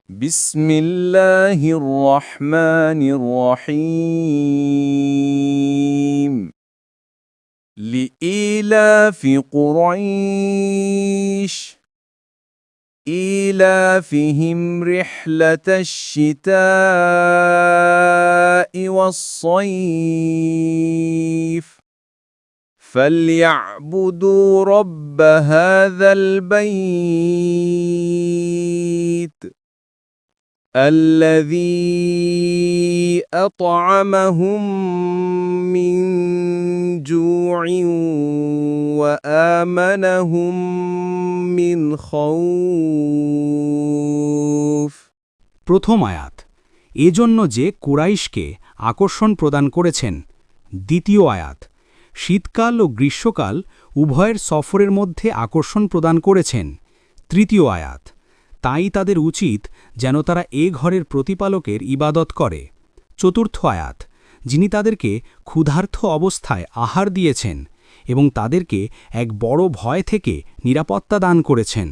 بسم الله الرحمن الرحيم لإيلاف قريش إيلافهم رحلة الشتاء والصيف فليعبدوا رب هذا البيت الذي أطعمهم من جوع وآمنهم من خوف। প্রথম আয়াত এজন্য যে কুরাইশকে আকর্ষণ প্রদান করেছেন। দ্বিতীয় আয়াত শীতকাল ও গ্রীষ্মকাল উভয়ের সফরের মধ্যে আকর্ষণ প্রদান করেছেন। তৃতীয় আয়াত তাই তাদের উচিত যেন তারা এ ঘরের প্রতিপালকের ইবাদত করে। চতুর্থ আয়াত যিনি তাদেরকে ক্ষুধার্ত অবস্থায় আহার দিয়েছেন এবং তাদেরকে এক বড় ভয় থেকে নিরাপত্তা দান করেছেন।